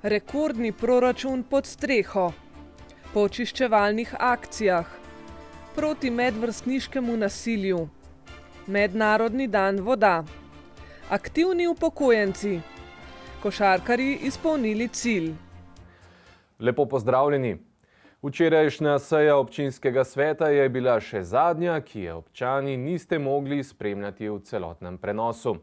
Rekordni proračun pod streho, po očiščevalnih akcijah, proti medvrstniškemu nasilju, Mednarodni dan voda, aktivni upokojenci, košarkarji izpolnili cilj. Lepo pozdravljeni. Včerajšnja seja občinskega sveta je bila še zadnja, ki je občani niste mogli spremljati v celotnem prenosu.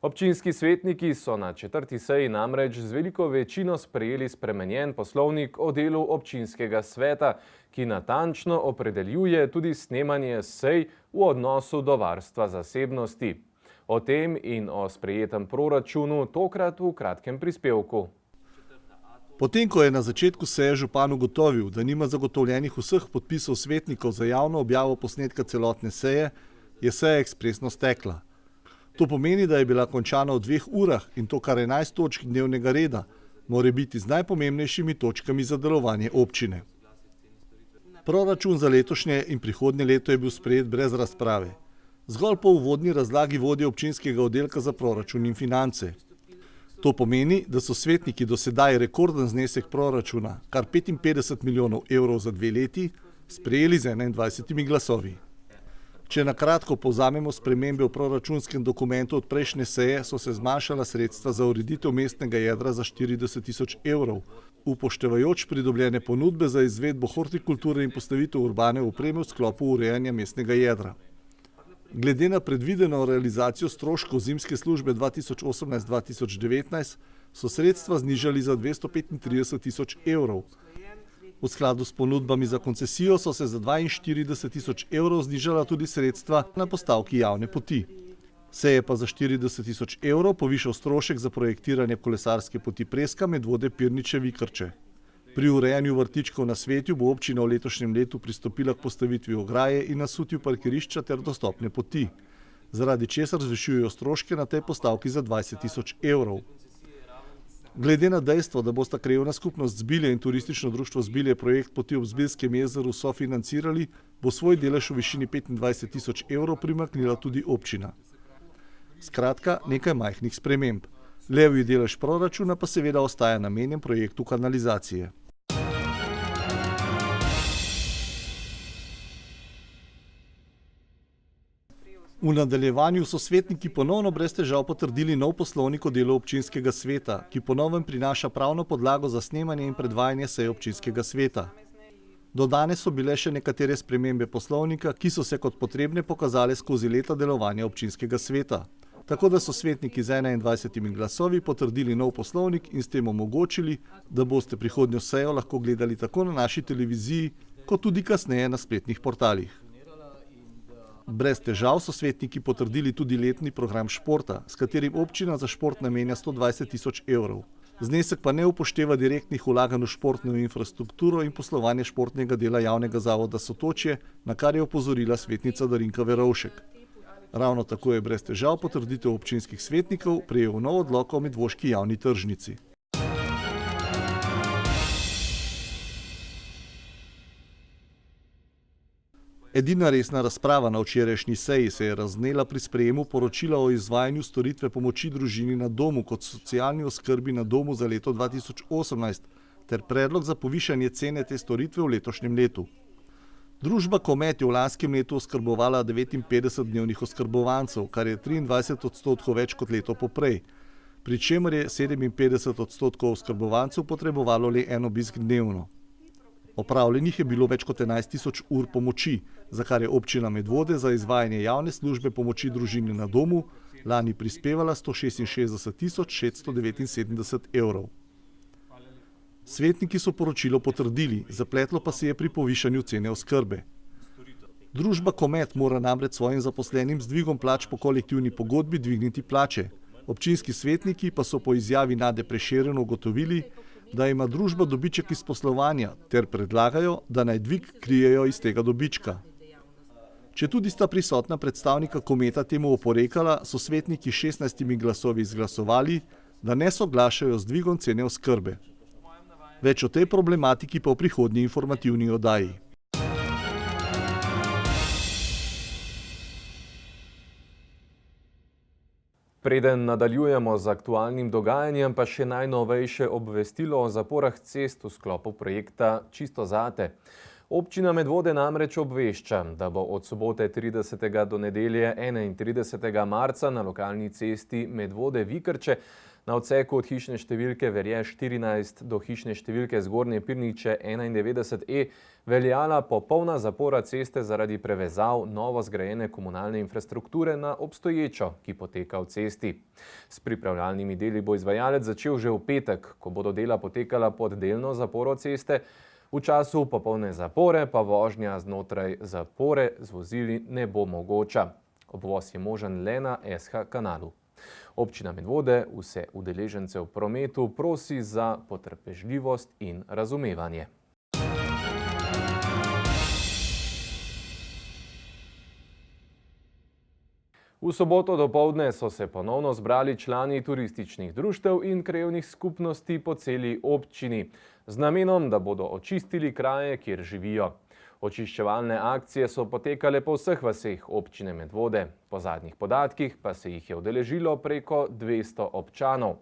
Občinski svetniki so na 4. seji namreč z veliko večino sprejeli spremenjen poslovnik o delu občinskega sveta, ki natančno opredeljuje tudi snemanje sej v odnosu do varstva zasebnosti. O tem in o sprejetem proračunu tokrat v kratkem prispevku. Potem, ko je na začetku seje župan ugotovil, da nima zagotovljenih vseh podpisov svetnikov za javno objavo posnetka celotne seje, je seja ekspresno stekla. To pomeni, da je bila končana v 2 urah in to kar 11 točk dnevnega reda, mora biti z najpomembnejšimi točkami za delovanje občine. Proračun za letošnje in prihodnje leto je bil sprejet brez razprave. Zgolj po uvodni razlagi vodje občinskega oddelka za proračun in finance. To pomeni, da so svetniki do sedaj rekorden znesek proračuna, kar 55 milijonov evrov za 2 leti, sprejeli z 21 glasovi. Če na kratko povzamemo spremembe v proračunskem dokumentu od prejšnje seje, so se zmanjšala sredstva za ureditev mestnega jedra za 40 tisoč evrov, upoštevajoč pridobljene ponudbe za izvedbo hortikulture in postavitev urbane opreme v sklopu urejanja mestnega jedra. Glede na predvideno realizacijo stroškov zimske službe 2018-2019 so sredstva znižali za 235 tisoč evrov. V skladu s ponudbami za koncesijo so se za 42 tisoč evrov znižala tudi sredstva na postavki javne poti. Se je pa za 40 tisoč evrov povišal strošek za projektiranje kolesarske poti Preska Medvode Pirniče-Vikrče. Pri urejanju vrtičkov na Svetju bo občina v letošnjem letu pristopila k postavitvi ograje in nasutju parkirišča ter dostopne poti, zaradi česar zvišujejo stroške na tej postavki za 20 tisoč evrov. Glede na dejstvo, da bosta krajevna skupnost Zbilje in turistično društvo Zbilje projekt poti ob Zbiljskem jezeru sofinancirali, bo svoj delež v višini 25 tisoč evrov primaknila tudi občina. Skratka, nekaj majhnih sprememb. Levji delež proračuna pa seveda ostaja namenjen projektu kanalizacije. V nadaljevanju so svetniki ponovno brez težav potrdili nov poslovnik o delu občinskega sveta, ki po novem prinaša pravno podlago za snemanje in predvajanje sej občinskega sveta. Dodane so bile še nekatere spremembe poslovnika, ki so se kot potrebne pokazale skozi leta delovanja občinskega sveta. Tako da so svetniki z 21 glasovi potrdili nov poslovnik in s tem omogočili, da boste prihodnjo sejo lahko gledali tako na naši televiziji, kot tudi kasneje na spletnih portalih. Brez težav so svetniki potrdili tudi letni program športa, s katerim občina za šport namenja 120 tisoč evrov. Znesek pa ne upošteva direktnih vlaganj v športno infrastrukturo in poslovanje športnega dela javnega zavoda Sotočje, na kar je opozorila svetnica Darinka Verovšek. Ravno tako je brez težav potrditev občinskih svetnikov prejel nov odlok o medvoški javni tržnici. Edina resna razprava na včerajšnji seji se je raznela pri sprejemu poročila o izvajanju storitve pomoči družini na domu kot socialni oskrbi na domu za leto 2018 ter predlog za povišanje cene te storitve v letošnjem letu. Družba Komet je v lanskem letu oskrbovala 59 dnevnih oskrbovancev, kar je 23% več kot leto poprej, pri čemer je 57% oskrbovancev potrebovalo le en obisk dnevno. Opravljenih je bilo več kot 11 tisoč ur pomoči, za kar je občina Medvode za izvajanje javne službe pomoči družini na domu lani prispevala 166.679 evrov. Svetniki so poročilo potrdili, zapletlo pa se je pri povišanju cene oskrbe. Družba Komet mora namreč svojim zaposlenim z dvigom plač po kolektivni pogodbi dvigniti plače. Občinski svetniki pa so po izjavi Nade Prešeren ugotovili, da ima družba dobiček iz poslovanja ter predlagajo, da naj dvig krijejo iz tega dobička. Četudi sta prisotna predstavnika Kometa temu oporekala, so svetniki 16 glasovi izglasovali, da ne soglašajo z dvigom cene oskrbe. Več o tej problematiki pa v prihodnji informativni oddaji. Preden nadaljujemo z aktualnim dogajanjem, pa še najnovejše obvestilo o zaporah cest v sklopu projekta Čisto zate. Občina Medvode namreč obvešča, da bo od sobote 30. do nedelje 31. marca na lokalni cesti Medvode-Vikrče na odseku od hišne številke Verje 14 do hišne številke Zgornje Pirniče 91E veljala popolna zapora ceste zaradi prevezav novo zgrajene komunalne infrastrukture na obstoječo, ki poteka v cesti. S pripravljalnimi deli bo izvajalec začel že v petek, ko bodo dela potekala pod delno zaporo ceste. V času popolne zapore pa vožnja znotraj zapore z vozili ne bo mogoča. Obvoz je možen le na SH kanalu. Občina Medvode vse udeležence v prometu prosi za potrpežljivost in razumevanje. V soboto dopoldne so se ponovno zbrali člani turističnih društev in krajevnih skupnosti po celi občini z namenom, da bodo očistili kraje, kjer živijo. Očiščevalne akcije so potekale po vseh vaseh občine Medvode. Po zadnjih podatkih pa se jih je udeležilo preko 200 občanov.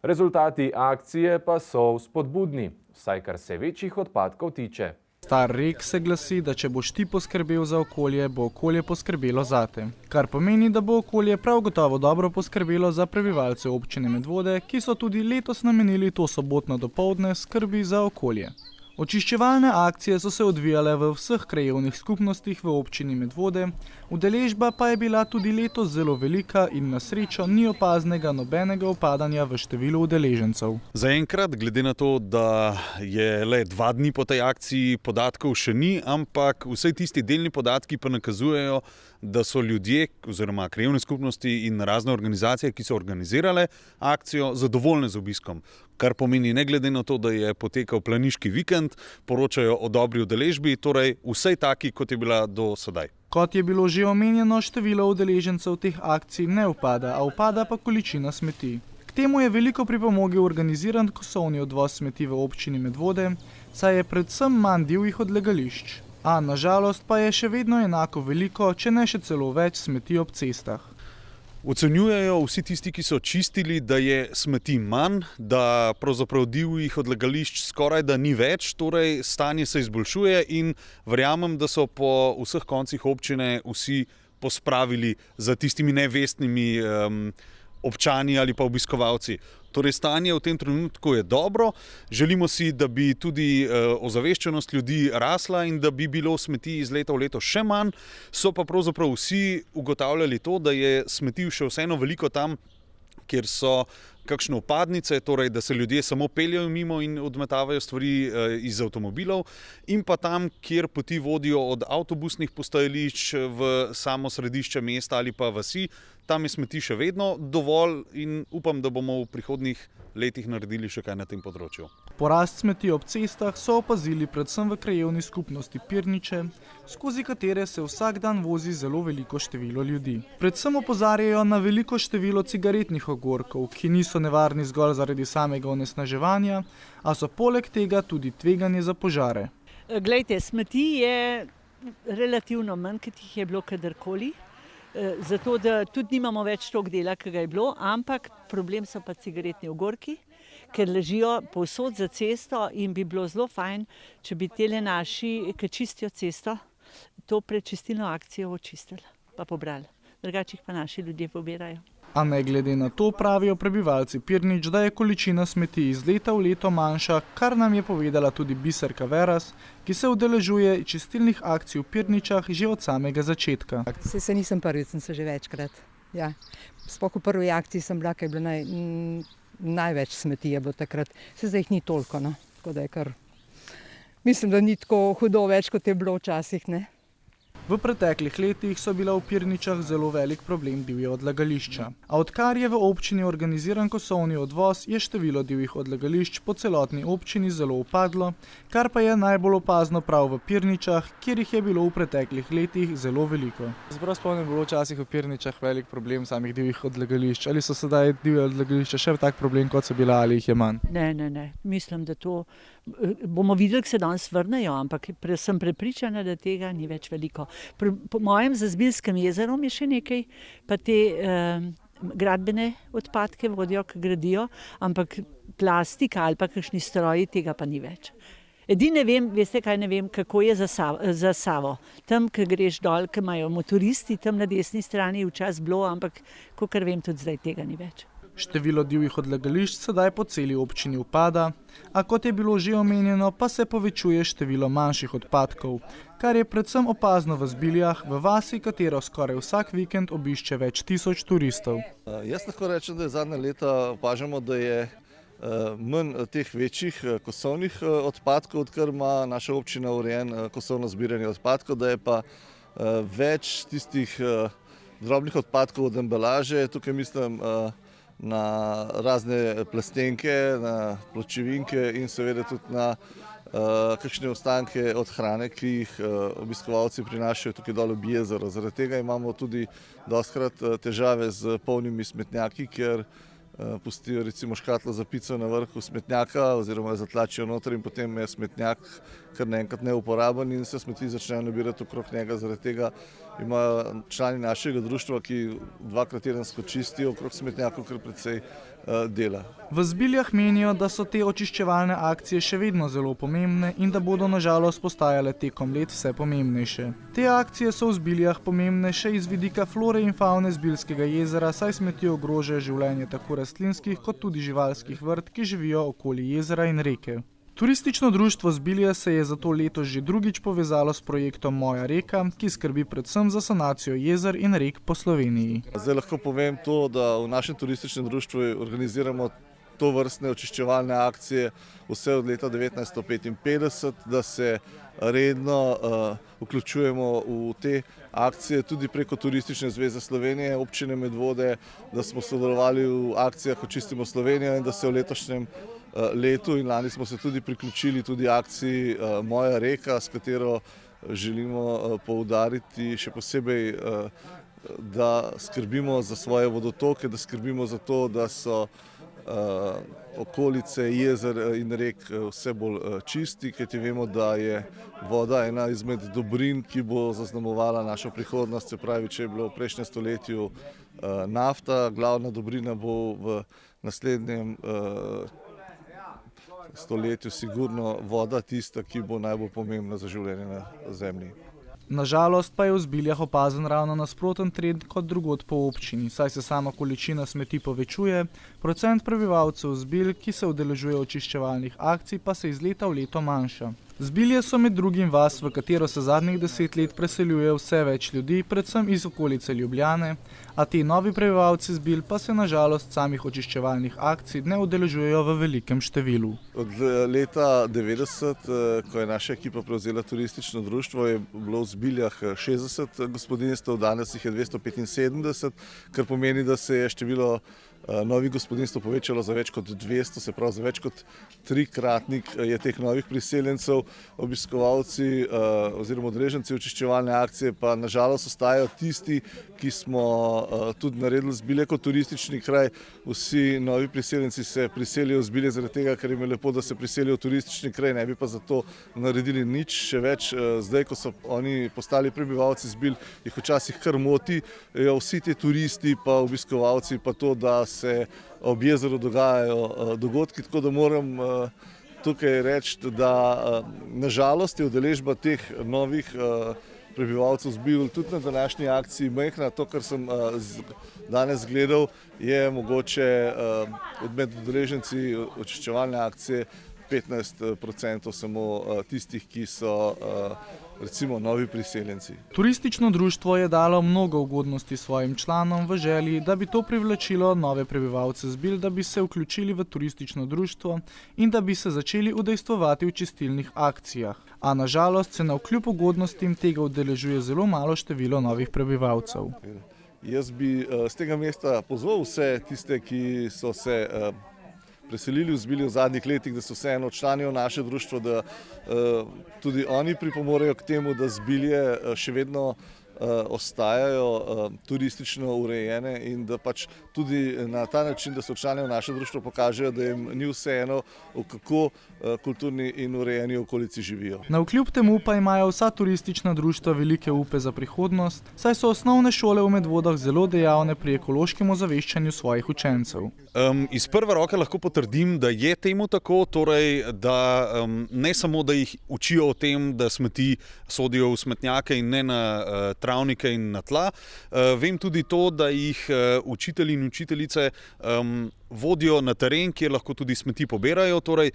Rezultati akcije pa so vzpodbudni, vsaj kar se večjih odpadkov tiče. Star rek se glasi, da če boš ti poskrbel za okolje, bo okolje poskrbelo zate. Kar pomeni, da bo okolje prav gotovo dobro poskrbelo za prebivalce občine Medvode, ki so tudi letos namenili to sobotno dopoldne skrbi za okolje. Očiščevalne akcije so se odvijale v vseh krajevnih skupnostih v občini Medvode, udeležba pa je bila tudi letos zelo velika in na srečo ni opaznega nobenega upadanja v številu udeležencev. Zaenkrat, glede na to, da je le 2 dni po tej akciji, podatkov še ni, ampak vsej tisti delni podatki pa nakazujejo, da so ljudje oziroma krajevne skupnosti in razne organizacije, ki so organizirale akcijo, zadovoljne z obiskom. Kar pomeni, ne glede na to, da je potekal planiški vikend, poročajo o dobri udeležbi, torej vsej taki, kot je bila do sedaj. Kot je bilo že omenjeno, število udeležencev teh akcij ne upada, a upada pa količina smeti. K temu je veliko pripomogel organiziran kosovni odvoz smeti v občini Medvode, saj je predvsem manj divjih odlagališč. A na žalost pa je še vedno enako veliko, če ne še celo več smeti ob cestah. Ocenjujejo vsi tisti, ki so čistili, da je smeti manj, da pravzaprav divjih odlagališč skoraj da ni več, torej stanje se izboljšuje in verjamem, da so po vseh koncih občine vsi pospravili za tistimi nevestnimi občani ali pa obiskovalci. Torej stanje v tem trenutku je dobro, želimo si, da bi tudi ozaveščenost ljudi rasla in da bi bilo smeti iz leta v leto še manj, so pa pravzaprav vsi ugotavljali to, da je smeti še vseeno veliko tam, kjer so kakšne vpadnice, torej da se ljudje samo peljejo mimo in odmetavajo stvari iz avtomobilov, in pa tam, kjer poti vodijo od avtobusnih postajališč v samo središče mesta ali pa vasi, tam je smeti še vedno dovolj in upam, da bomo v prihodnjih letih naredili še kaj na tem področju. Porast smeti ob cestah so opazili predvsem v krajevni skupnosti Pirniče, skozi katere se vsak dan vozi zelo veliko število ljudi. Predvsem opozarjajo na veliko število cigaretnih ogorkov, ki niso nevarni zgolj zaradi samega onesnaževanja, a so poleg tega tudi tveganje za požare. Glejte, smeti je relativno manj, kot jih je bilo kadarkoli. Zato, da tudi nimamo več toliko dela, ki ga je bilo, ampak problem so pa cigaretni ogorki, ker ležijo povsod za cesto in bi bilo zelo fajn, če bi tele naši, ki čistijo cesto, to prečistilno akcijo očistili pa pobrali. Drugače jih pa naši ljudje pobirajo. A ne glede na to pravijo prebivalci Pirnič, da je količina smeti iz leta v leto manjša, kar nam je povedala tudi Biserka Veras, ki se udeležuje čistilnih akcij v Pirničah že od samega začetka. Se nisem prvič, sem se že večkrat. Ja. Sploh v prvi akciji sem bila, ker je bilo največ smeti je bilo takrat. Se zdaj jih ni toliko, no. Tako da je kar. Mislim, da ni tako hudo več, kot je bilo včasih, ne. V preteklih letih so bila v Pirničah zelo velik problem divje odlagališča. A odkar je v občini organiziran kosovni odvoz, je število divjih odlagališč po celotni občini zelo upadlo, kar pa je najbolj opazno prav v Pirničah, kjer jih je bilo v preteklih letih zelo veliko. Zbrav spomnim, bilo včasih v Pirničah velik problem samih divjih odlagališč. Ali so sedaj divje odlagališča še tak problem, kot so bila, ali jih je manj? Ne. Mislim, da to bomo videli, ko se danes vrnejo, ampak sem prepričana, da tega ni več veliko. Po mojem, za Zbiljskim jezerom je še nekaj, pa te gradbene odpadke vodijo, ki gradijo, ampak plastika ali pa kakšni stroji, tega pa ni več. Edino ne vem, veste kaj ne vem, kako je za Savo. Tam, ko greš dol, ko imajo motoristi, tam na desni strani je včasih bilo, ampak kakor vem, tudi zdaj tega ni več. Število divjih odlagališč sedaj po celi občini upada, a kot je bilo že omenjeno, pa se povečuje število manjših odpadkov, kar je predvsem opazno v Zbiljah, v vasi, katero skoraj vsak vikend obišče več tisoč turistov. Jaz lahko rečem, da je zadnja leta opažamo, da je manj teh večjih kosovnih odpadkov, odkar ima naša občina urejen kosovno zbiranje odpadkov, da je pa več tistih drobnih odpadkov od embalaže, tukaj mislim na razne plastenke, na pločevinke in seveda tudi na kakšne ostanke od hrane, ki jih obiskovalci prinašajo tukaj dol ob jezero. Zaradi tega imamo tudi dostikrat težave z polnimi smetnjaki, ker pustijo recimo škatlo za pico na vrhu smetnjaka oziroma zatlačijo noter in potem je smetnjak kar naenkrat neuporaben in se smeti začnejo nabirati okrog njega. Zaradi tega imajo člani našega društva, ki dvakrat tedensko čistijo okrog smetnjakov, kar precej dela. V Zbiljah menijo, da so te očiščevalne akcije še vedno zelo pomembne in da bodo na žalost postajale tekom let vse pomembnejše. Te akcije so v Zbiljah pomembne še iz vidika flore in favne Zbiljskega jezera, saj smeti ogrožajo življenje tako rastlinskih kot tudi živalskih vrt, ki živijo okoli jezera in reke. Turistično društvo Zbilje se je zato letos že drugič povezalo s projektom Moja reka, ki skrbi predvsem za sanacijo jezer in rek po Sloveniji. Zdaj lahko povem to, da v našem turističnem društvu organiziramo to vrstne očiščevalne akcije vse od leta 1955, da se redno vključujemo v te akcije tudi preko Turistične zveze Slovenije, občine Medvode, da smo sodelovali v akcijah Očistimo Slovenijo in da se v letošnjem letu in lani smo se tudi priključili tudi akciji Moja reka, s katero želimo poudariti še posebej, da skrbimo za svoje vodotoke, da skrbimo za to, da so okolice jezer in rek vse bolj čisti, kajti vemo, da je voda ena izmed dobrin, ki bo zaznamovala našo prihodnost. Se pravi, če je bilo v prejšnjem stoletju nafta, glavna dobrina bo v naslednjem stoletju sigurno voda tista, ki bo najbolj pomembna za življenje na zemlji. Na žalost pa je v Zbiljah opazen ravno nasproten trend kot drugod po občini, saj se sama količina smeti povečuje, procent prebivalcev Zbilj, ki se udeležuje očiščevalnih akcij, pa se iz leta v leto manjša. Zbilje so med drugim vas, v katero se zadnjih 10 let preseljuje vse več ljudi, predvsem iz okolice Ljubljane, a ti novi prebivalci Zbilj pa se na žalost samih očiščevalnih akcij ne udeležujejo v velikem številu. Od leta 90, ko je naša ekipa prevzela turistično društvo, je bilo v Zbiljah 60 gospodinjstev, danes jih je 275, kar pomeni, da se je število novih gospodinjstv povečalo za več kot 200, se pravi za več kot trikratnik je teh novih priseljencev. Obiskovalci oziroma udeleženci očiščevalne akcije pa na žalost ostajajo tisti, ki smo tudi naredili Zbilje kot turistični kraj. Vsi novi priseljenci se priselijo v Zbilje zaradi tega, ker jim je lepo, da se priselijo v turistični kraj, ne bi pa zato naredili nič. Še več, zdaj, ko so oni postali prebivalci Zbilj, jih včasih kar moti, vsi ti turisti pa obiskovalci pa to, da se ob jezeru dogajajo dogodki, tako da moram tukaj reči, da nažalost je udeležba teh novih prebivalcev Zbilj tudi na današnji akciji majhna. To, kar sem danes gledal, je mogoče med udeleženci očiščevalne akcije 15% samo tistih, ki so recimo novi priseljenci. Turistično društvo je dalo mnogo ugodnosti svojim članom v želji, da bi to privlačilo nove prebivalce Zbilj, da bi se vključili v turistično društvo in da bi se začeli udejstvovati v čistilnih akcijah. A na žalost se navkljub ugodnostim tega udeležuje zelo malo število novih prebivalcev. Jaz bi z tega mesta pozval vse tiste, ki so se preselili v Zbilje v zadnjih letih, da se vseeno včlanijo v naše društvo, da tudi oni pripomorejo k temu, da Zbilje še vedno ostajajo turistično urejene in da pač tudi na ta način, da se včlanijo v naše društvo, pokažejo, da jim ni vseeno, v kako kulturni in urejeni okolici živijo. Navkljub temu pa imajo vsa turistična društva velike upe za prihodnost, saj so osnovne šole v Medvodah zelo dejavne pri ekološkem ozaveščanju svojih učencev. Iz prve roke lahko potrdim, da je temu tako, torej da ne samo, da jih učijo o tem, da smeti sodijo v smetnjake in ne na travnike in na tla. Vem tudi to, da jih učitelji in učiteljice vodijo na teren, kjer lahko tudi smeti pobirajo. Torej,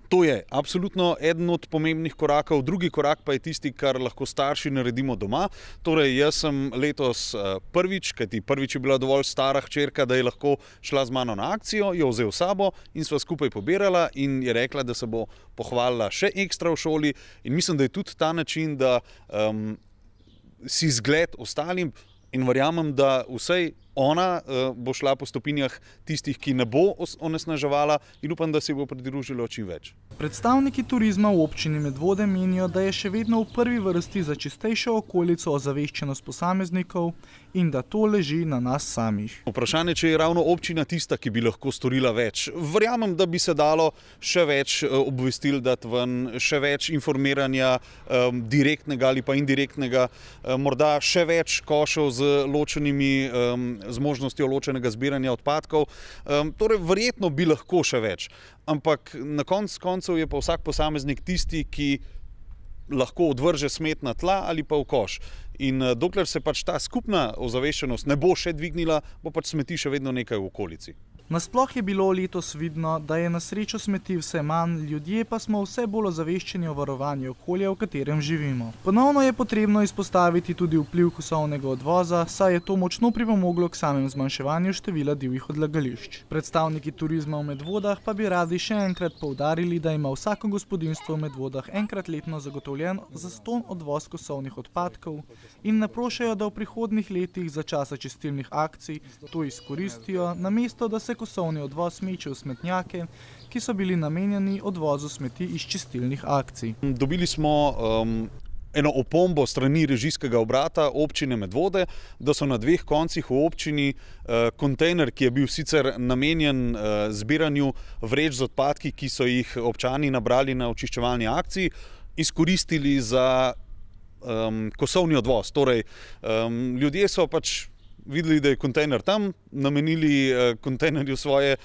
to je absolutno eden od pomembnih korakov. Drugi korak pa je tisti, kar lahko starši naredimo doma. Torej, jaz sem letos prvič, kajti prvič je bila dovolj stara hčerka, da je lahko šla z mano na akcijo, jo vzel s sabo in sva skupaj pobirala in je rekla, da se bo pohvalila še ekstra v šoli. In mislim, da je tudi ta način, da si zgled ostalim in verjamem, da vsej ona bo šla po stopinjah tistih, ki ne bo onesnaževala in upam, da se bo pridružilo čim več. Predstavniki turizma v občini Medvode menijo, da je še vedno v prvi vrsti za čistejšo okolico ozaveščenost posameznikov in da to leži na nas samih. Vprašanje, če je ravno občina tista, ki bi lahko storila več. Verjamem, da bi se dalo še več obvestil dati ven, še več informiranja direktnega ali pa indirektnega, morda še več košev z možnostjo ločenega zbiranja odpadkov. Torej, verjetno bi lahko še več. Ampak na koncu je pa vsak posameznik tisti, ki lahko odvrže smet na tla ali pa v koš. In dokler se pač ta skupna ozaveščenost ne bo še dvignila, bo pač smeti še vedno nekaj v okolici. Nasploh je bilo letos vidno, da je na srečo smeti vse manj, ljudje pa smo vse bolj ozaveščeni o varovanju okolja, v katerem živimo. Ponovno je potrebno izpostaviti tudi vpliv kosovnega odvoza, saj je to močno pripomoglo k samem zmanjševanju števila divjih odlagališč. Predstavniki turizma v Medvodah pa bi radi še enkrat poudarili, da ima vsako gospodinjstvo v Medvodah enkrat letno zagotovljen zastonj odvoz kosovnih odpadkov in naprošajo, da v prihodnjih letih za časa čistilnih akcij to izkoristijo, namesto da se kosovni odvoz meče v smetnjake, ki so bili namenjeni odvozu smeti iz čistilnih akcij. Dobili smo eno opombo strani režijskega obrata občine Medvode, da so na dveh koncih v občini kontejner, ki je bil sicer namenjen zbiranju vreč z odpadki, ki so jih občani nabrali na očiščevalni akciji, izkoristili za kosovni odvoz. Torej, ljudje so pač videli, da je kontejner tam, namenili kontejnerju svoje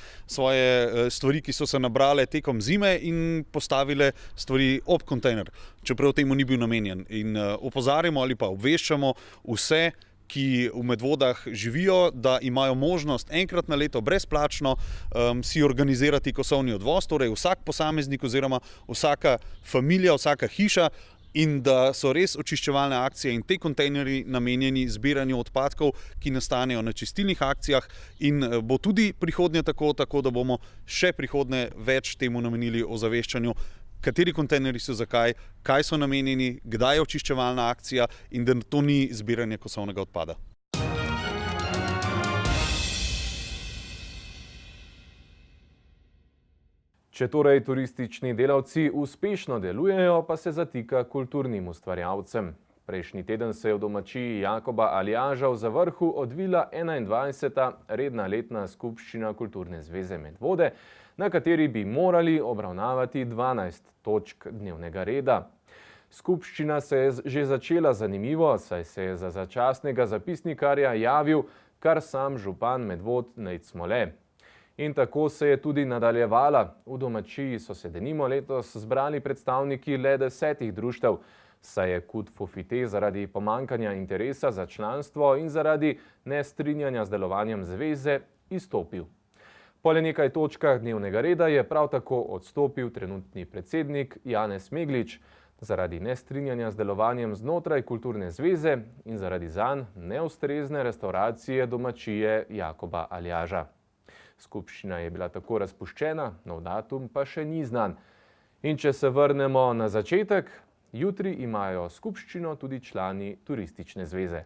stvari, ki so se nabrale tekom zime in postavile stvari ob kontejner, čeprav temu ni bil namenjen. In opozarjamo ali pa obveščamo vse, ki v Medvodah živijo, da imajo možnost enkrat na leto brezplačno si organizirati kosovni odvoz, torej vsak posameznik oziroma vsaka familija, vsaka hiša, in da so res očiščevalne akcije in te kontejnerji namenjeni zbiranju odpadkov, ki nastanejo na čistilnih akcijah in bo tudi prihodnje tako, da bomo še prihodnje več temu namenili ozaveščanju, kateri kontejnerji so zakaj, kaj so namenjeni, kdaj je očiščevalna akcija in da to ni zbiranje kosovnega odpada. Če torej turistični delavci uspešno delujejo, pa se zatika kulturnim ustvarjalcem. Prejšnji teden se je v domačiji Jakoba Aljaža v Zavrhu odvila 21. redna letna skupščina Kulturne zveze Medvode, na kateri bi morali obravnavati 12 točk dnevnega reda. Skupščina se je že začela zanimivo, saj se je za začasnega zapisnikarja javil kar sam župan Medvod Nejc Smole. In tako se je tudi nadaljevala. V domačiji so se denimo letos zbrali predstavniki le 10 društev, saj je KUD Fofite zaradi pomankanja interesa za članstvo in zaradi nestrinjanja z delovanjem zveze izstopil. Po le nekaj točkah dnevnega reda je prav tako odstopil trenutni predsednik Janez Meglič zaradi nestrinjanja z delovanjem znotraj Kulturne zveze in zaradi zanj neustrezne restavracije domačije Jakoba Aljaža. Skupščina je bila tako razpuščena, nov datum pa še ni znan. In če se vrnemo na začetek, jutri imajo skupščino tudi člani Turistične zveze.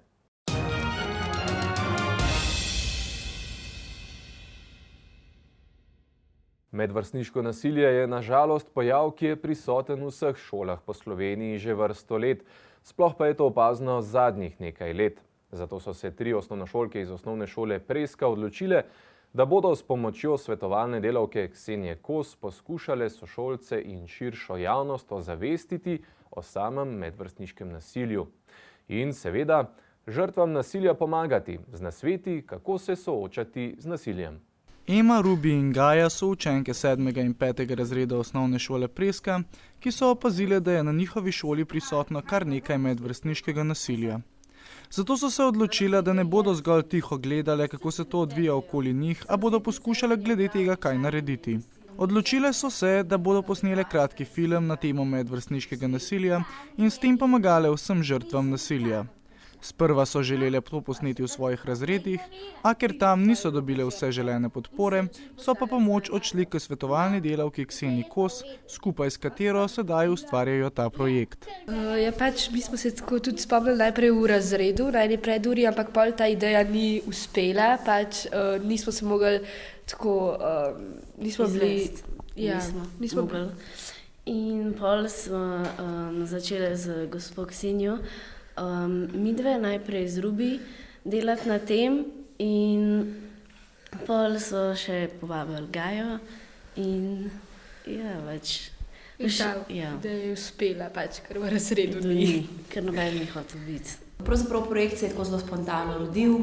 Medvrstniško nasilje je na žalost pojav, ki je prisoten v vseh šolah po Sloveniji že vrsto let. Sploh pa je to opazno zadnjih nekaj let. Zato so se 3 osnovnošolke iz osnovne šole Preska odločile, da bodo s pomočjo svetovalne delavke Ksenije Kos poskušale sošolce in širšo javnost ozavestiti o samem medvrstniškem nasilju. In seveda, žrtvam nasilja pomagati z nasveti, kako se soočati z nasiljem. Ema, Rubi in Gaja so učenke 7. in 5. razreda osnovne šole Preska, ki so opazile, da je na njihovi šoli prisotno kar nekaj medvrstniškega nasilja. Zato so se odločile, da ne bodo zgolj tiho gledale, kako se to odvija okoli njih, a bodo poskušale glede tega kaj narediti. Odločile so se, da bodo posnele kratki film na temo medvrstniškega nasilja in s tem pomagale vsem žrtvam nasilja. Sprva so želele to posneti v svojih razredih, a ker tam niso dobile vse želene podpore, so pa pomoč odšli k svetovalni delavki Kseniji Kos, skupaj s katero sedaj ustvarjajo ta projekt. Mi smo se tako tudi spomnili najprej v razredu, na eni preduri, ampak pol ta ideja ni uspela, nismo se mogli tako, nismo bili... Nismo mogli. In pol smo začeli z gospo Ksenijo, midve najprej z Rubi delati na tem in pol so še povabili Gajo in da je uspela, ker v razredu ni. Ker noben ni hotel biti. Pravzaprav projekt se je tako zelo spontano rodil,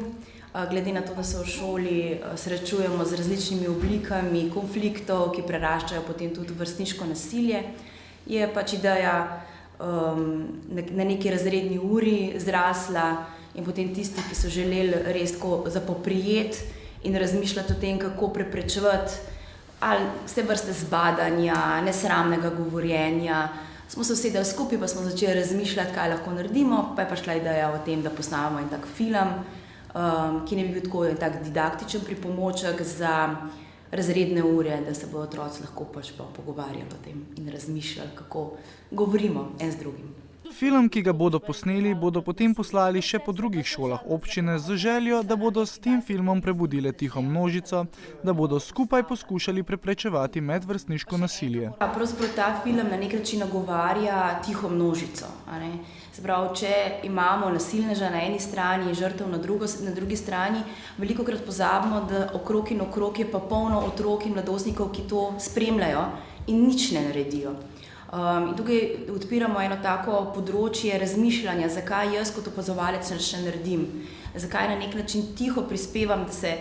glede na to, da se v šoli srečujemo z različnimi oblikami konfliktov, ki preraščajo potem tudi vrstniško nasilje, je ideja na neki razredni uri zrasla in potem tisti, ki so želeli res tako zapoprijeti in razmišljati o tem, kako preprečevati ali vse vrste zbadanja, nesramnega govorjenja. Smo se usedeli skupaj, pa smo začeli razmišljati, kaj lahko naredimo, pa je prišla ideja o tem, da posnamemo en tak film, ki ne bi bil tako en tak didaktičen pripomoček za razredne ure, da se bodo otroci lahko pogovarjali o tem in razmišljali, kako govorimo en z drugim. Film, ki ga bodo posneli, bodo potem poslali še po drugih šolah občine z željo, da bodo s tem filmom prebudile tiho množico, da bodo skupaj poskušali preprečevati medvrstniško nasilje. Pravzaprav ta film na nek način nagovarja tiho množico. Se pravi, če imamo nasilneža na eni strani in žrtev na drugi strani, velikokrat pozabimo, da okrog in okrog je pa polno otrok in mladostnikov, ki to spremljajo in nič ne naredijo. In tukaj odpiramo eno tako področje razmišljanja, zakaj jaz kot opazovalec še naredim, zakaj na nek način tiho prispevam, da se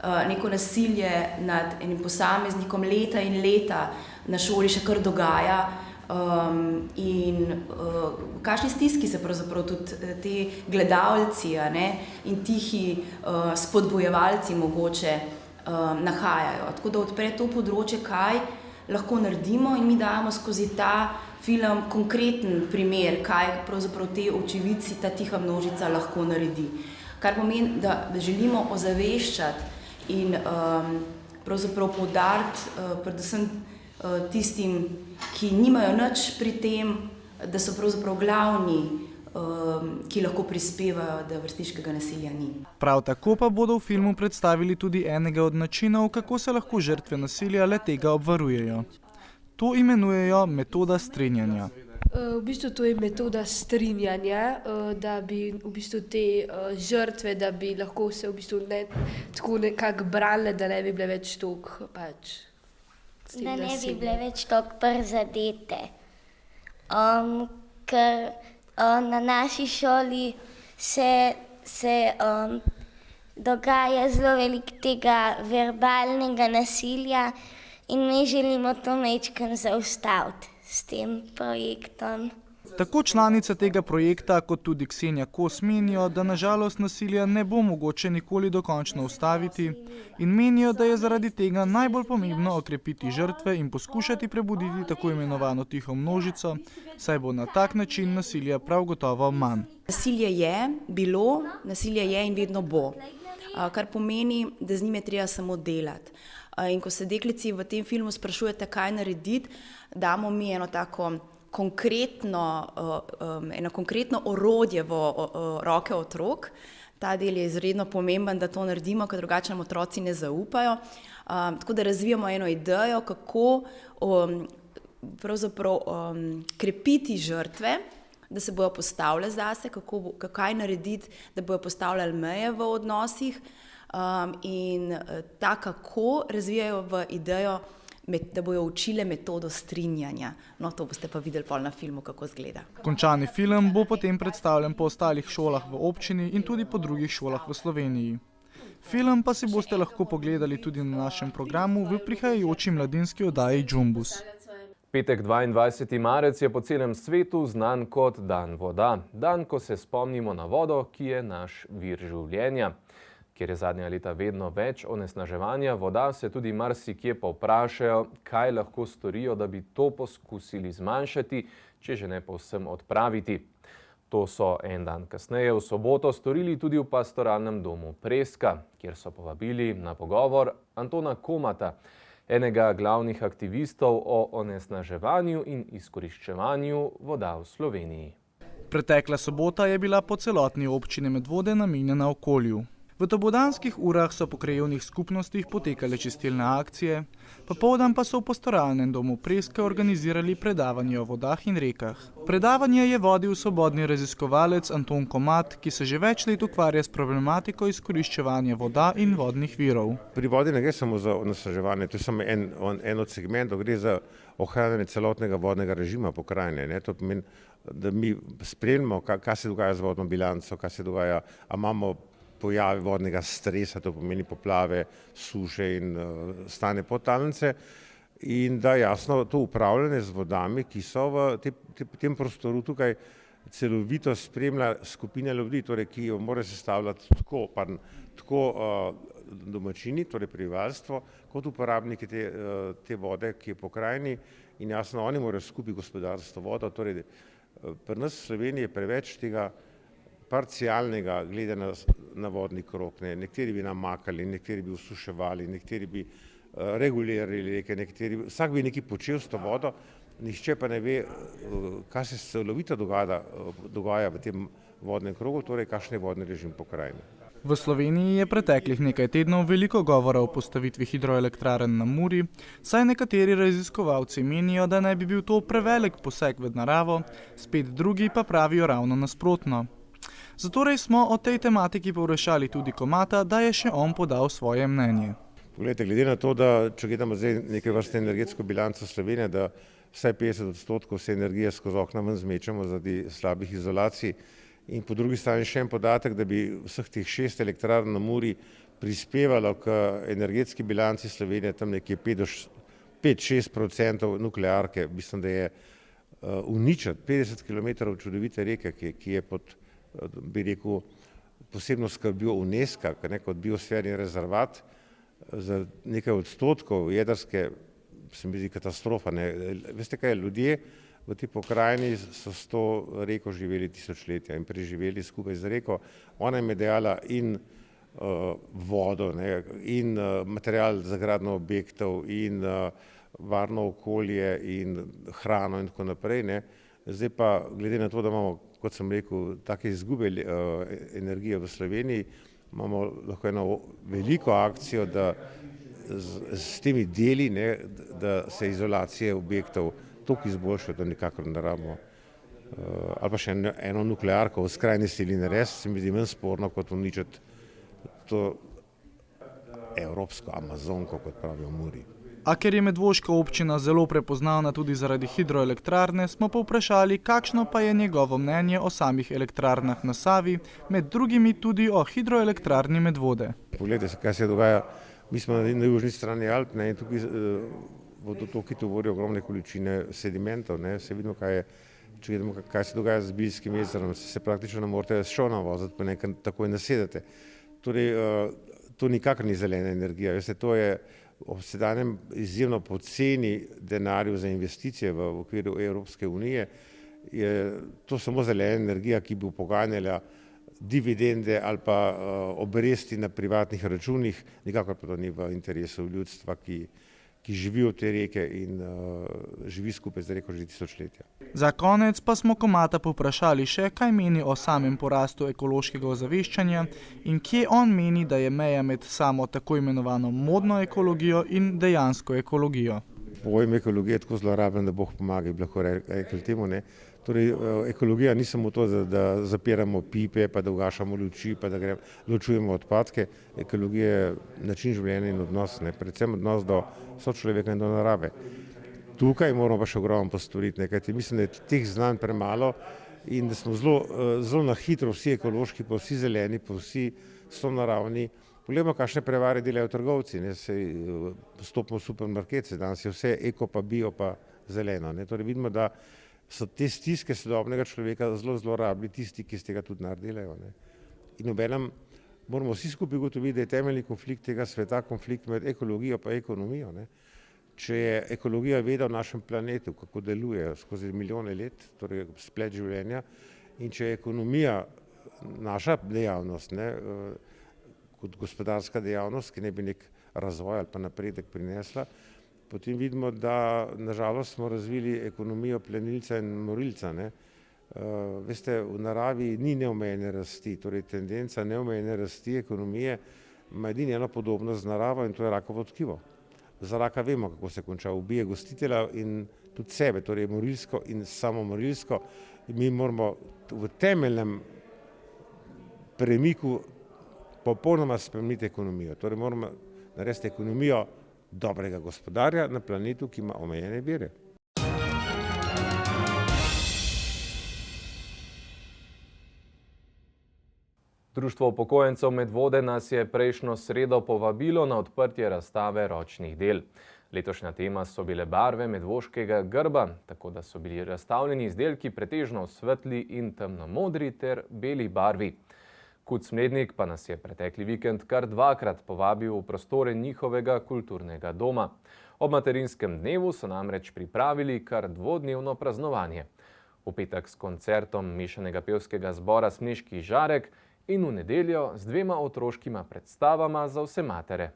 neko nasilje nad enim posameznikom leta in leta na šoli še kar dogaja in v kakšni stiski se pravzaprav tudi ti gledalci in tihi spodbojevalci mogoče nahajajo. Tako da odpre to področje, kaj lahko naredimo in mi dajemo skozi ta film konkreten primer, kaj pravzaprav te očividci, ta tiha množica lahko naredi. Kar pomeni, da želimo ozaveščati in pravzaprav poudariti predvsem tistim, ki nimajo nič pri tem, da so pravzaprav glavni, ki lahko prispevajo, da vrstniškega nasilja ni. Prav tako pa bodo v filmu predstavili tudi enega od načinov, kako se lahko žrtve nasilja le tega obvarujejo. To imenujejo metoda strinjanja. V bistvu to je metoda strinjanja, da bi v bistvu te žrtve, da bi lahko se v bistvu tako nekako branile, da ne bi bile več toliko da ne bi bile več toliko prizadete. Ker na naši šoli se dogaja zelo veliko tega verbalnega nasilja in mi želimo to majčkeno zaustaviti s tem projektom. Tako članice tega projekta kot tudi Ksenija Kos menijo, da na žalost nasilja ne bo mogoče nikoli dokončno ustaviti in menijo, da je zaradi tega najbolj pomembno okrepiti žrtve in poskušati prebuditi tako imenovano tiho množico, saj bo na tak način nasilja prav gotovo manj. Nasilje je bilo, nasilje je in vedno bo, kar pomeni, da z njim je treba samo delati. In ko se deklici v tem filmu sprašujete, kaj narediti, damo mi eno konkretno orodje v roke otrok. Ta del je izredno pomemben, da to naredimo, ker drugače nam otroci ne zaupajo. Tako da razvijamo eno idejo, kako pravzaprav krepiti žrtve, da se bojo postavljali zase, kaj narediti, da bojo postavljali meje v odnosih in ta kako razvijajo v idejo, da bojo učile metodo strinjanja. No, to boste pa videli pol na filmu, kako izgleda. Končani film bo potem predstavljen po ostalih šolah v občini in tudi po drugih šolah v Sloveniji. Film pa si boste lahko pogledali tudi na našem programu v prihajajoči mladinski oddaji Džumbus. Petek 22. marec je po celem svetu znan kot Dan voda. Dan, ko se spomnimo na vodo, ki je naš vir življenja. Ker je zadnja leta vedno več onesnaževanja voda, se tudi marsikje povprašajo, kaj lahko storijo, da bi to poskusili zmanjšati, če že ne povsem odpraviti. To so en dan kasneje v soboto storili tudi v pastoralnem domu Preska, kjer so povabili na pogovor Antona Komata, enega glavnih aktivistov o onesnaževanju in izkoriščevanju voda v Sloveniji. Pretekla sobota je bila po celotni občini Medvode namenjena okolju. V tobodanskih urah so po krajevnih skupnostih potekale čistilne akcije, popoldan pa so v pastoralnem domu Preska organizirali predavanje o vodah in rekah. Predavanje je vodil svobodni raziskovalec Anton Komat, ki se že več let ukvarja s problematiko izkoriščevanja voda in vodnih virov. Pri vodi ne gre samo za onesnaževanje, to je samo en od segmentov, gre za ohranjanje celotnega vodnega režima pokrajine. To pomeni, da mi spremljamo, kaj se dogaja z vodno bilanco, kaj se dogaja, a imamo pojavi vodnega stresa, to pomeni poplave, suše in stanje podtalnice, in da jasno to upravljanje z vodami, ki so v tem prostoru tukaj celovito spremlja skupina ljudi, torej, ki jo mora sestavljati tako domačini, torej prebivalstvo, kot uporabniki te vode, ki je po krajini, in jasno oni morajo skupaj gospodarstvo vodo, torej pri nas v Sloveniji je preveč tega parcialnega gledanja na vodni krog. Nekateri bi namakali, nekateri bi usuševali, nekateri bi regulirali reke, vsak bi nekaj počel s to vodo, nihče pa ne ve, kaj se celovito dogaja v tem vodnem krogu, torej kakšen je vodni režim pokrajine. V Sloveniji je preteklih nekaj tednov veliko govora o postavitvi hidroelektrarn na Muri, saj nekateri raziskovalci menijo, da naj bi bil to prevelik poseg v naravo, spet drugi pa pravijo ravno nasprotno. Zatorej smo o tej tematiki povprašali tudi Komata, da je še on podal svoje mnenje. Poglejte, glede na to, da če gledamo zdaj neke vrste energetsko bilanco Slovenije, da vsaj 50% vse energije skozi okna ven zmečemo zaradi slabih izolacij, in po drugi strani še en podatek, da bi vseh teh 6 elektrarn na Muri prispevalo k energetski bilanci Slovenije, tam nekje 5-6% nuklearke, mislim, da je uničiti 50 km čudovite reke, ki je pod, bi rekel, posebno skrbjo UNESCO, kot biosferni rezervat, za nekaj odstotkov jedrske, se mi zdi katastrofa. Veste kaj, ljudje v tej pokrajini so s to reko živeli tisočletja in preživeli skupaj z reko. Ona jim je dajala in vodo, in material za gradnjo objektov, in varno okolje, in hrano in tako naprej. Zdaj pa, glede na to, da imamo, kot sem rekel, take izgube energije v Sloveniji, imamo lahko eno veliko akcijo, da s temi deli, da se izolacije objektov toliko izboljšajo, da nikakor ne rabimo. Ali pa še eno nuklearko v skrajni sili narediti, se mi zdi manj sporno, kot uničiti to evropsko Amazonko, kot pravijo Muri. A ker je medvoška občina zelo prepoznavna tudi zaradi hidroelektrarne, smo povprašali, kakšno pa je njegovo mnenje o samih elektrarnah na Savi, med drugimi tudi o hidroelektrarni Medvode. Poglejte, kaj se dogaja. Mi smo na južni strani Alp, in tukaj vodotoki tovorijo ogromne količine sedimentov. Se vidimo, če vidimo, kaj se dogaja z Biljskim jezerom, se praktično ne morete s čolnom voziti, pa nekaj takoj nasedete. Torej, to nikakor ni zelena energija. Veste, to je ob sedanjem izjemno poceni denarju za investicije v okviru Evropske unije, je to samo zelena energija, ki bi poganjala dividende ali pa obresti na privatnih računih, nikakor pa to ni v interesu ljudstva, ki živi od te reke in živi skupaj z reko že tisočletja. Za konec pa smo Komata povprašali še, kaj meni o samem porastu ekološkega ozaveščanja in kje on meni, da je meja med samo tako imenovano modno ekologijo in dejansko ekologijo. Pojem ekologije je tako zlorabljen, da Bog pomaga, bi lahko rekli temu. Torej, ekologija ni samo to, da zapiramo pipe, pa da ugašamo luči, pa da ločujemo odpadke. Ekologija je način življenja in odnos, predvsem odnos do sočloveka in do narave. Tukaj moramo pa še ogromno postoriti, kajti mislim, da je teh znanj premalo in da smo zelo na hitro vsi ekološki, pa vsi zeleni, pa vsi sonaravni. Poglejmo, kakšne prevare delajo trgovci. Postopamo v supermarket, danes je vse eko, pa bio, pa zeleno. Torej vidimo, da so te stiske sodobnega človeka zelo zlorabili tisti, ki z tega tudi delajo. In obenem moramo vsi skupaj ugotoviti, da je temeljni konflikt tega sveta konflikt med ekologijo pa ekonomijo. Če je ekologija veda v našem planetu, kako deluje skozi milijone let, torej splet življenja, in če je ekonomija naša dejavnost, kot gospodarska dejavnost, ki ne bi nek razvoj ali pa napredek prinesla, potem vidimo, da nažalost smo razvili ekonomijo plenilca in morilca. Veste, v naravi ni neomejene rasti, torej tendenca neomejene rasti ekonomije ima edino eno podobnost z naravo in to je rakovo tkivo. Za raka vemo, kako se konča, ubije gostitelja in tudi sebe, torej morilsko in samomorilsko. Mi moramo v temeljnem premiku popolnoma spremeniti ekonomijo. Torej moramo narediti ekonomijo dobrega gospodarja na planetu, ki ima omejene vire. Društvo upokojencev Medvode nas je prejšnjo sredo povabilo na odprtje razstave ročnih del. Letošnja tema so bile barve medvoškega grba, tako da so bili razstavljeni izdelki pretežno v svetli in temnomodri ter beli barvi. Kuc Mlednik pa nas je pretekli vikend kar dvakrat povabil v prostore njihovega kulturnega doma. Ob materinskem dnevu so namreč pripravili kar dvodnevno praznovanje. V petek s koncertom mešanega pevskega zbora Smeški žarek in v nedeljo z 2 otroškima predstavama za vse matere.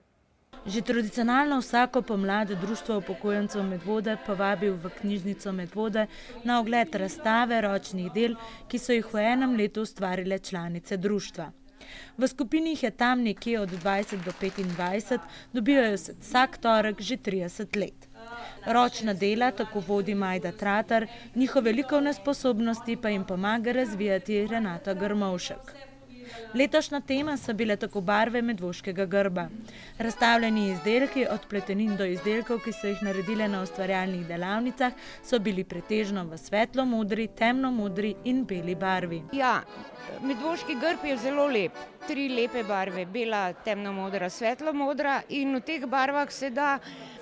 Že tradicionalno vsako pomlad Društvo upokojencev Medvode povabil v knjižnico Medvode na ogled razstave ročnih del, ki so jih v enem letu ustvarile članice društva. V skupini jih je tam nekje od 20 do 25, dobivajo se vsak torek že 30 let. Ročna dela tako vodi Majda Tratar, njihove likovne sposobnosti pa jim pomaga razvijati Renata Grmovšek. Letošnja tema so bile tako barve medvoškega grba. Razstavljeni izdelki od pletenin do izdelkov, ki so jih naredile na ustvarjalnih delavnicah, so bili pretežno v svetlo-modri, temno-modri in beli barvi. Ja, medvoški grb je zelo lep. 3 lepe barve, bela, temno-modra, svetlo-modra in v teh barvah se da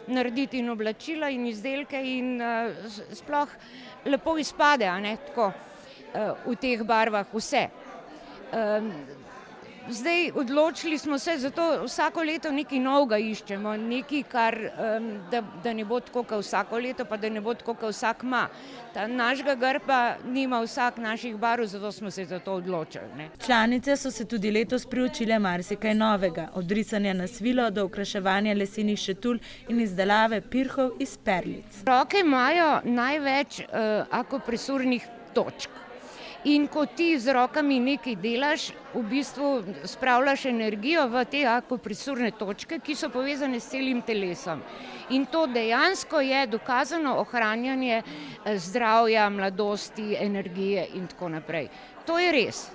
narediti in oblačila in izdelke in sploh lepo izpade, tako v teh barvah vse. Zdaj odločili smo se, zato vsako leto nekaj novega iščemo, nekaj, da ne bo tako, kot vsako leto, pa da ne bo tako, kot vsak ima. Našega grba nima vsak naših barv, zato smo se za to odločili. Članice so se tudi letos priučile marsikaj novega, od risanja na svilo do okraševanja lesenih šetul in izdelave pirhov iz perlic. Roke imajo največ akopresurnih točk. In ko ti z rokami nekaj delaš, v bistvu spravljaš energijo v te akopresurne točke, ki so povezane s celim telesom. In to dejansko je dokazano ohranjanje zdravja, mladosti, energije in tako naprej. To je res.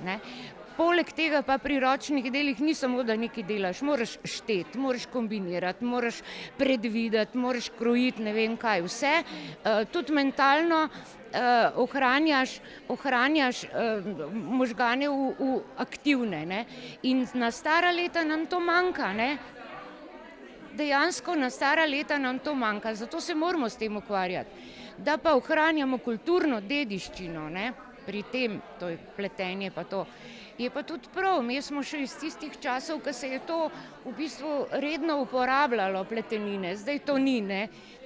Poleg tega pa pri ročnih delih ni samo, da nekaj delaš, moraš šteti, moraš kombinirati, moraš predvideti, moraš krojiti ne vem kaj vse, tudi mentalno ohranjaš možgane v aktivne. In na stara leta nam to manjka. Dejansko na stara leta nam to manjka, zato se moramo s tem ukvarjati. Da pa ohranjamo kulturno dediščino, pri tem, to je pletenje pa to, je pa tudi prav. Mi smo še iz tistih časov, ko se je to v bistvu redno uporabljalo, pletenine. Zdaj to ni,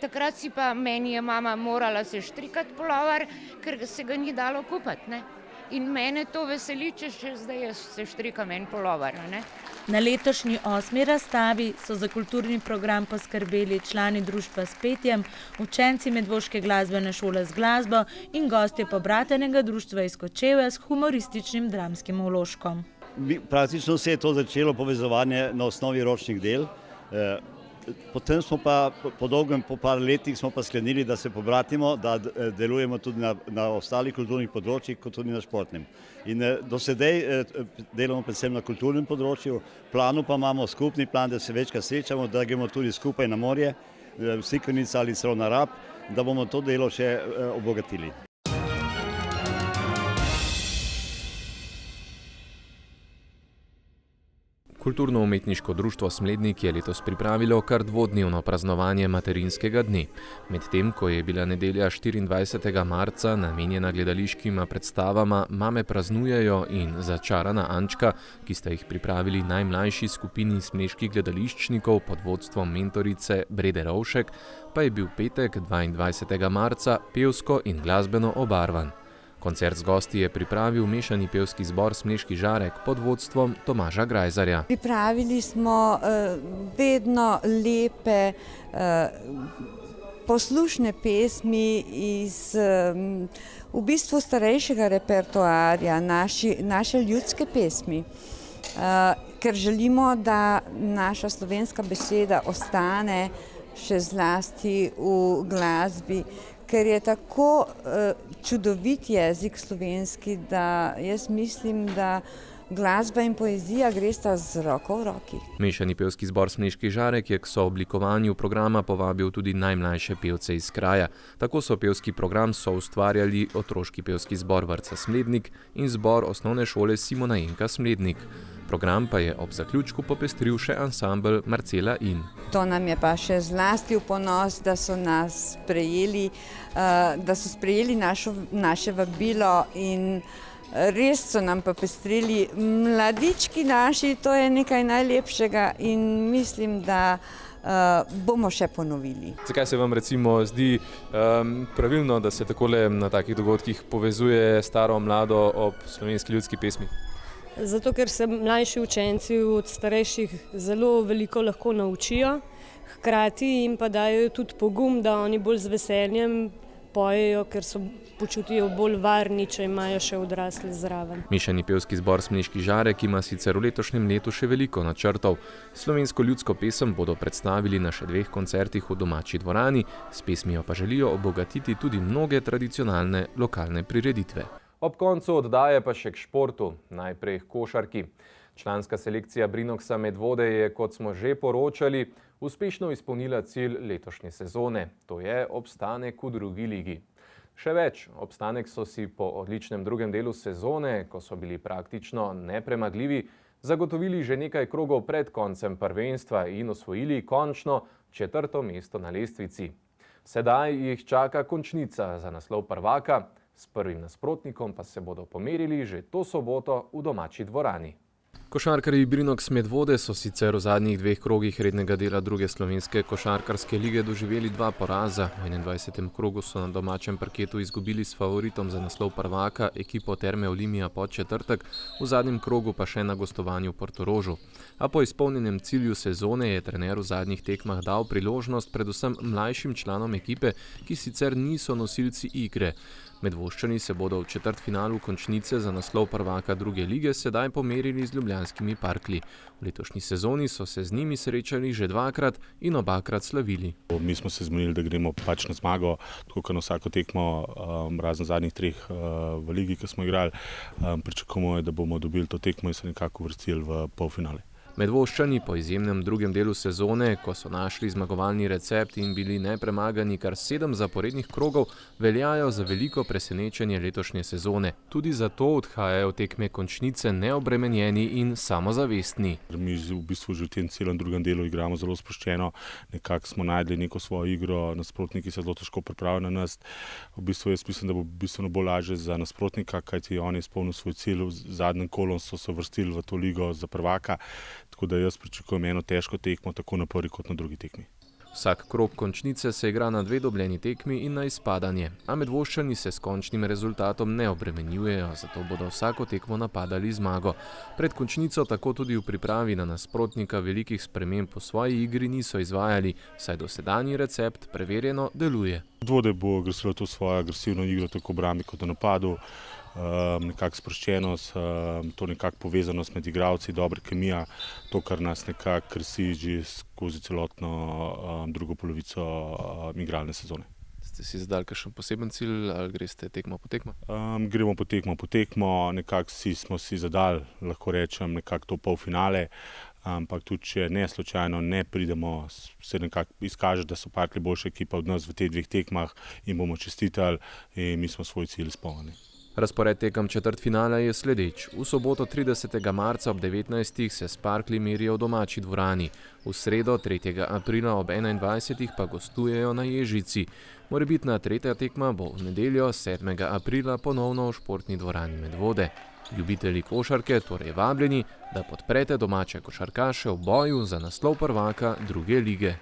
Takrat si pa meni je mama morala se štrikati pulover, ker se ga ni dalo kupiti, In mene to veseli, če še zdaj se štrikam en pulover, Na letošnji 8. razstavi so za kulturni program poskrbeli člani društva s petjem, učenci Medvoške glasbene šole z glasbo in gostje pobratenega društva iz Kočevja s humorističnim dramskim vložkom. Praktično se je to začelo povezovanje na osnovi ročnih del. Potem smo pa po par letih smo pa sklenili, da se pobratimo, da delujemo tudi na ostalih kulturnih področjih, kot tudi na športnem. In do sedaj delamo predvsem na kulturnem področju, v planu pa imamo skupni plan, da se večkrat srečamo, da gremo tudi skupaj na morje, v Sikonico ali celo na Rab, da bomo to delo še obogatili. Kulturno-umetniško društvo Smlednik je letos pripravilo kar dvodnevno praznovanje materinskega dne. Medtem, ko je bila nedelja 24. marca namenjena gledališkima predstavama Mame praznujejo in Začarana Ančka, ki sta jih pripravili najmlajši skupini smleških gledališčnikov pod vodstvom mentorice Brede Rovšek, pa je bil petek 22. marca pevsko in glasbeno obarvan. Koncert z gosti je pripravil mešani pevski zbor Smleški žarek pod vodstvom Tomaža Grajzarja. Pripravili smo vedno lepe, poslušne pesmi iz v bistvu starejšega repertoarja, naše ljudske pesmi. Ker želimo, da naša slovenska beseda ostane še zlasti v glasbi, ker je tako čudovit jezik slovenski, da jaz mislim, da glasba in poezija gresta z roko v roki. Mešani pevski zbor Smleški žarek je k sooblikovanju programa povabil tudi najmlajše pevce iz kraja. Tako so pevski program soustvarjali otroški pevski zbor vrtca Smlednik in zbor osnovne šole Simona Jenka Smlednik. Program pa je ob zaključku popestril še ansambel Marcela In. To nam je pa še zlasti v ponos, da so nas sprejeli, da so sprejeli naše vabilo in res so nam popestrili mladički naši, to je nekaj najlepšega in mislim, da bomo še ponovili. Zakaj se vam recimo zdi pravilno, da se takole na takih dogodkih povezuje staro mlado ob slovenski ljudski pesmi? Zato, ker se mlajši učenci od starejših zelo veliko lahko naučijo, hkrati jim pa dajo tudi pogum, da oni bolj z veseljem pojejo, ker se počutijo bolj varni, če imajo še odrasle zraven. Mešani pevski zbor Smleški žarek ima sicer v letošnjem letu še veliko načrtov. Slovensko ljudsko pesem bodo predstavili na še 2 koncertih v domači dvorani, s pesmijo pa želijo obogatiti tudi mnoge tradicionalne lokalne prireditve. Ob koncu oddaje pa še k športu, najprej k košarki. Članska selekcija Brinoksa Medvode je, kot smo že poročali, uspešno izpolnila cilj letošnje sezone, to je obstanek v drugi ligi. Še več, obstanek so si po odličnem drugem delu sezone, ko so bili praktično nepremagljivi, zagotovili že nekaj krogov pred koncem prvenstva in osvojili končno 4. mesto na lestvici. Sedaj jih čaka končnica za naslov prvaka, s prvim nasprotnikom pa se bodo pomerili že to soboto v domači dvorani. Košarkarji Brinoks Medvode so sicer v zadnjih 2 krogih rednega dela druge slovenske košarkarske lige doživeli 2 poraza. V 21. krogu so na domačem parketu izgubili s favoritom za naslov prvaka ekipo Terme Olimia Podčetrtek, v zadnjem krogu pa še na gostovanju v Portorožu. A po izpolnjenem cilju sezone je trener v zadnjih tekmah dal priložnost predvsem mlajšim članom ekipe, ki sicer niso nosilci igre. Medvoščani se bodo v četrtfinalu končnice za naslov prvaka druge lige sedaj pomerili z ljubljanskimi Parklji. V letošnji sezoni so se z njimi srečali že 2-krat in obakrat slavili. Mi smo se zmenili, da gremo pač na zmago, tako kot na vsako tekmo, razen zadnjih 3 v ligi, ki smo igrali. Pričakujemo, da bomo dobili to tekmo in se nekako uvrstili v polfinale. Medvoščani po izjemnem drugem delu sezone, ko so našli zmagovalni recept in bili nepremagani kar 7 zaporednih krogov, veljajo za veliko presenečenje letošnje sezone. Tudi zato odhajajo tekme končnice neobremenjeni in samozavestni. Mi v bistvu že v tem celem drugem delu igramo zelo sproščeno, nekako smo najdli neko svojo igro, nasprotniki se zelo težko pripravijo na nas. V bistvu jaz mislim, da bo bistveno bolj lažje za nasprotnika, kajti on je izpolnil svoj cilj, v zadnjem kolu so se vrstili v to ligo za prvaka. Tako da jaz pričakujem eno težko tekmo, tako na prvi kot na drugi tekmi. Vsak krog končnice se igra na 2 dobljeni tekmi in na izpadanje, a Medvoščani se s končnim rezultatom ne obremenjujejo, zato bodo vsako tekmo napadali zmago. Pred končnico tako tudi v pripravi na nasprotnika velikih sprememb po svoji igri niso izvajali, saj dosedanji recept preverjeno deluje. Medvode bo grosilo to svojo agresivno igro, tako v obrambi kot v napadu, nekako sproščenost, to nekako povezanost med igralci, dobra kemija, to, kar nas nekako krasi že skozi celotno drugo polovico igralne sezone. Ste si zadali kakšen poseben cilj ali greste tekmo po tekmo? Gremo po tekmo, nekako smo si zadali, lahko rečem, nekako to polfinale, ampak tudi če ne slučajno ne pridemo, se nekako izkaže, da so Parklji boljša ekipa od nas v teh dveh tekmah in bomo čestitali in mi smo svoj cilj izpolnili. Razpored tekem četrtfinala je sledeč. V soboto 30. marca ob 19. se s Parklji merijo v domači dvorani. V sredo 3. aprila ob 21. pa gostujejo na Ježici. Morebitna tretja tekma bo v nedeljo 7. aprila ponovno v športni dvorani Medvode. Ljubitelji košarke torej vabljeni, da podprete domače košarkaše v boju za naslov prvaka druge lige.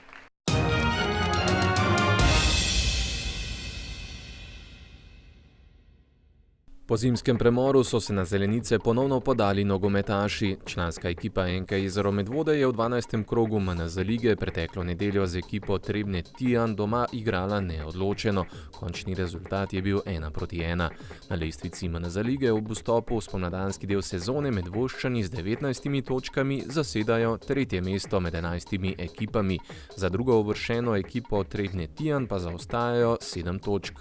Po zimskem premoru so se na zelenice ponovno podali nogometaši. Članska ekipa NK Jezero Medvode je v 12. krogu MNZ lige preteklo nedeljo z ekipo Trebnje Tijan doma igrala neodločeno. Končni rezultat je bil 1:1. Na lestvici MNZ lige ob vstopu v spomladanski del sezone Medvoščani z 19 točkami zasedajo 3. mesto med 11 ekipami. Za drugo uvrščeno ekipo Trebnje Tijan pa zaostajajo 7 točk.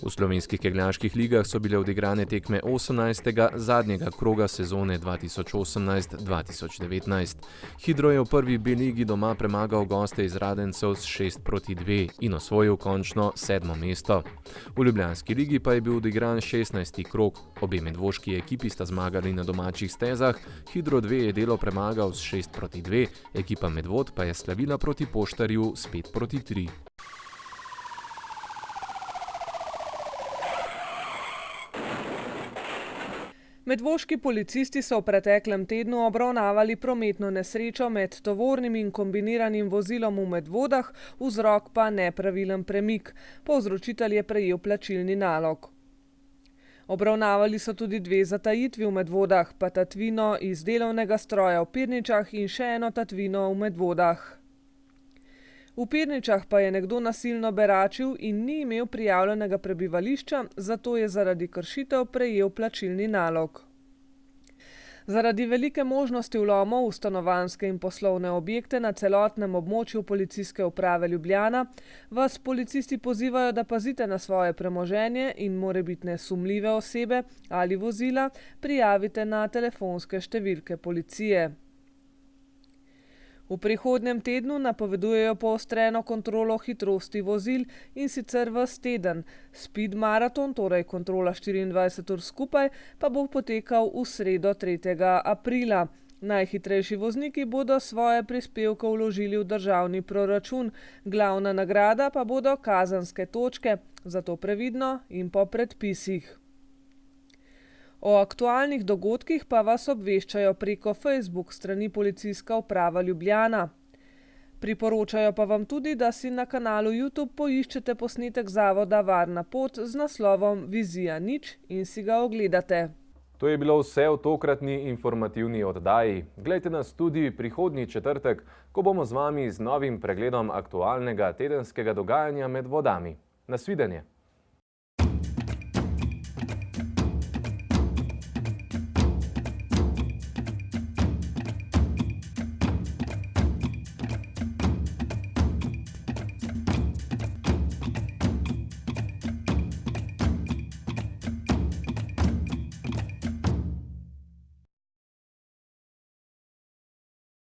V slovenskih kegljaških ligah so bile odigrane tekme 18. zadnjega kroga sezone 2018-2019. Hidro je v prvi B ligi doma premagal goste iz Radencev s 6:2 in osvojil končno 7. mesto. V ljubljanski ligi pa je bil odigran 16. krog. Obe medvoški ekipi sta zmagali na domačih stezah, Hidro 2 je Delo premagal s 6:2, ekipa Medvod pa je slavila proti Poštarju s 5:3. Medvoški policisti so v preteklem tednu obravnavali prometno nesrečo med tovornim in kombiniranim vozilom v Medvodah, vzrok pa nepravilen premik. Povzročitelj je prejel plačilni nalog. Obravnavali so tudi 2 zatajitvi v Medvodah, pa tatvino iz delovnega stroja v Pirničah in še eno tatvino v Medvodah. V Pirničah pa je nekdo nasilno beračil in ni imel prijavljenega prebivališča, zato je zaradi kršitev prejel plačilni nalog. Zaradi velike možnosti vlomov v stanovanjske in poslovne objekte na celotnem območju Policijske uprave Ljubljana vas policisti pozivajo, da pazite na svoje premoženje in morebitne sumljive osebe ali vozila prijavite na telefonske številke policije. V prihodnjem tednu napovedujejo poostreno kontrolo hitrosti vozil in sicer ves teden. Speed maraton, torej kontrola 24 ur skupaj, pa bo potekal v sredo 3. aprila. Najhitrejši vozniki bodo svoje prispevke vložili v državni proračun, glavna nagrada pa bodo kazenske točke, zato previdno in po predpisih. O aktualnih dogodkih pa vas obveščajo preko Facebook strani Policijska uprava Ljubljana. Priporočajo pa vam tudi, da si na kanalu YouTube poiščete posnetek zavoda Varna pot z naslovom Vizija nič in si ga ogledate. To je bilo vse v tokratni informativni oddaji. Glejte nas tudi prihodnji četrtek, ko bomo z vami z novim pregledom aktualnega tedenskega dogajanja med vodami. Nasvidenje!